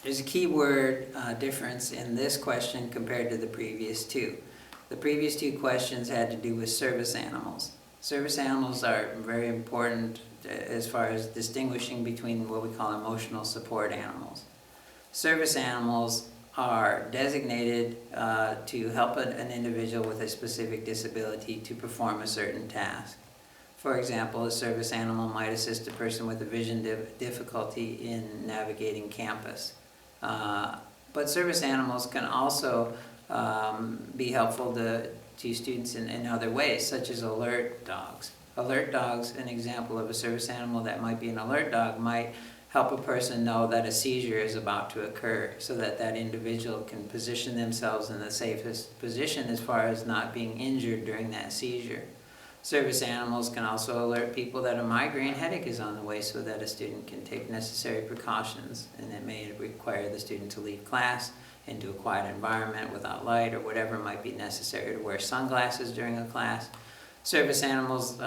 There's a key word difference in this question compared to the previous two. The previous two questions had to do with service animals. Service animals are very important as far as distinguishing between what we call emotional support animals. Service animals are designated to help an individual with a specific disability to perform a certain task. For example, a service animal might assist a person with a vision difficulty in navigating campus. But service animals can also be helpful to students in other ways, such as alert dogs. Alert dogs, an example of a service animal that might be an alert dog, might help a person know that a seizure is about to occur so that that individual can position themselves in the safest position as far as not being injured during that seizure. Service animals can also alert people that a migraine headache is on the way so that a student can take necessary precautions, and it may require the student to leave class into a quiet environment without light or whatever might be necessary, to wear sunglasses during a class. Service animals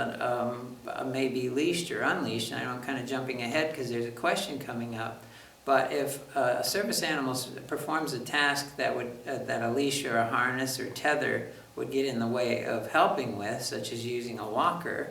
may be leashed or unleashed, and I'm kind of jumping ahead because there's a question coming up. But if a service animal performs a task that a leash or a harness or tether would get in the way of helping with, such as using a walker,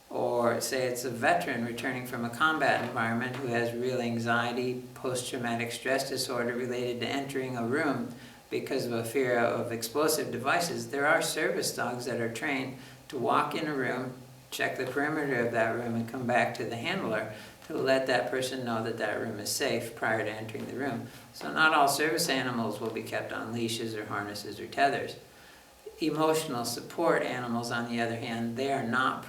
or say it's a veteran returning from a combat environment who has real anxiety, post-traumatic stress disorder related to entering a room because of a fear of explosive devices, there are service dogs that are trained to walk in a room, check the perimeter of that room, and come back to the handler to let that person know that that room is safe prior to entering the room. So not all service animals will be kept on leashes or harnesses or tethers. Emotional support animals, on the other hand, they are not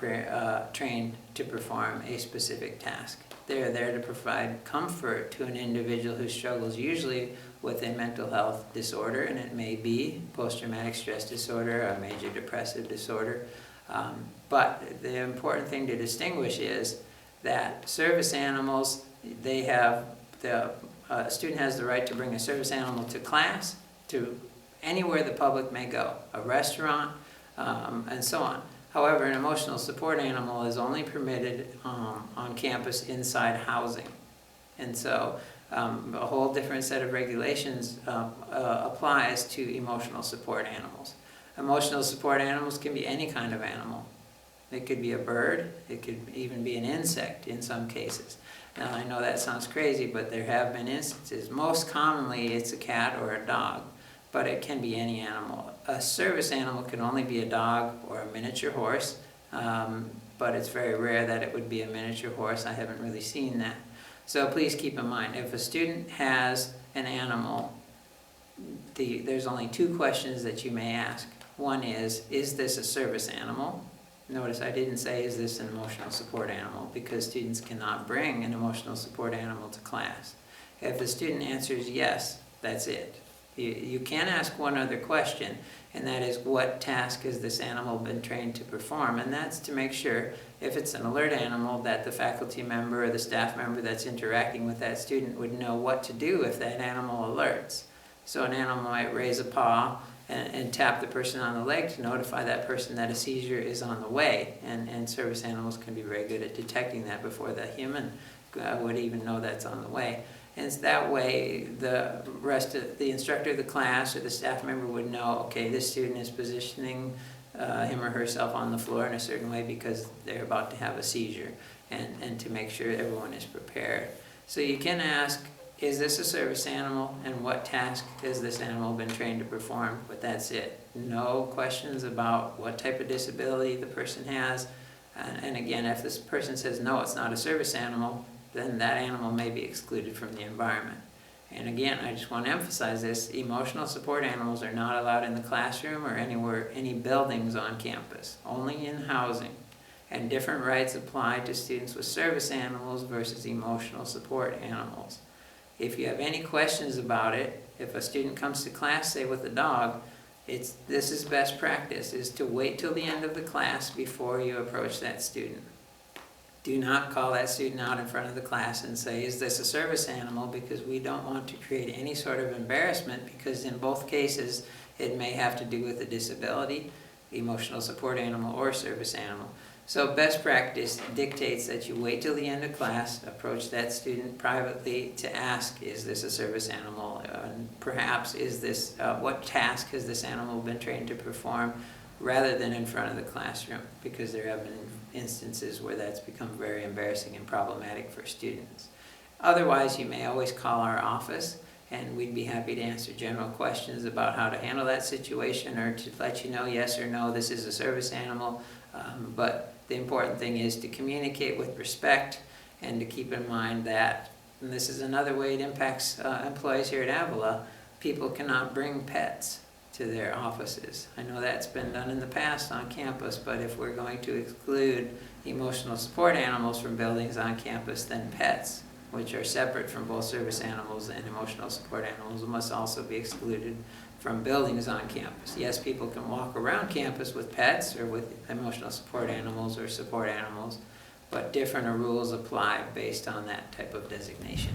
trained to perform a specific task. They're there to provide comfort to an individual who struggles usually with a mental health disorder, and it may be post-traumatic stress disorder, a major depressive disorder. But the important thing to distinguish is that service animals, a student has the right to bring a service animal to class, to anywhere the public may go, a restaurant, and so on. However, an emotional support animal is only permitted on campus inside housing. And so a whole different set of regulations applies to emotional support animals. Emotional support animals can be any kind of animal. It could be a bird, it could even be an insect in some cases. Now I know that sounds crazy, but there have been instances. Most commonly it's a cat or a dog, but it can be any animal. A service animal can only be a dog or a miniature horse, but it's very rare that it would be a miniature horse. I haven't really seen that. So please keep in mind, if a student has an animal, there's only two questions that you may ask. One is this a service animal? Notice I didn't say, is this an emotional support animal? Because students cannot bring an emotional support animal to class. If the student answers yes, that's it. You can ask one other question, and that is, what task has this animal been trained to perform? And that's to make sure, if it's an alert animal, that the faculty member or the staff member that's interacting with that student would know what to do if that animal alerts. So an animal might raise a paw and tap the person on the leg to notify that person that a seizure is on the way. And service animals can be very good at detecting that before the human would even know that's on the way. And that way the instructor of the class or the staff member would know, okay, this student is positioning him or herself on the floor in a certain way because they're about to have a seizure, and to make sure everyone is prepared. So you can ask, is this a service animal, and what task has this animal been trained to perform? But that's it. No questions about what type of disability the person has. And again, if this person says, no, it's not a service animal, then that animal may be excluded from the environment. And again, I just want to emphasize this, emotional support animals are not allowed in the classroom or any buildings on campus, only in housing. And different rights apply to students with service animals versus emotional support animals. If you have any questions about it, if a student comes to class, say with a dog, this is best practice, is to wait till the end of the class before you approach that student. Do not call that student out in front of the class and say, is this a service animal? Because we don't want to create any sort of embarrassment, because in both cases it may have to do with a disability, emotional support animal or service animal. So best practice dictates that you wait till the end of class, approach that student privately to ask, is this a service animal? And perhaps, what task has this animal been trained to perform, rather than in front of the classroom, because there have been instances where that's become very embarrassing and problematic for students. Otherwise, you may always call our office, and we'd be happy to answer general questions about how to handle that situation, or to let you know yes or no, this is a service animal. But the important thing is to communicate with respect, and to keep in mind that, and this is another way it impacts employees here at Avila, people cannot bring pets to their offices. I know that's been done in the past on campus, but if we're going to exclude emotional support animals from buildings on campus, then pets, which are separate from both service animals and emotional support animals, must also be excluded from buildings on campus. Yes, people can walk around campus with pets or with emotional support animals or support animals, but different rules apply based on that type of designation.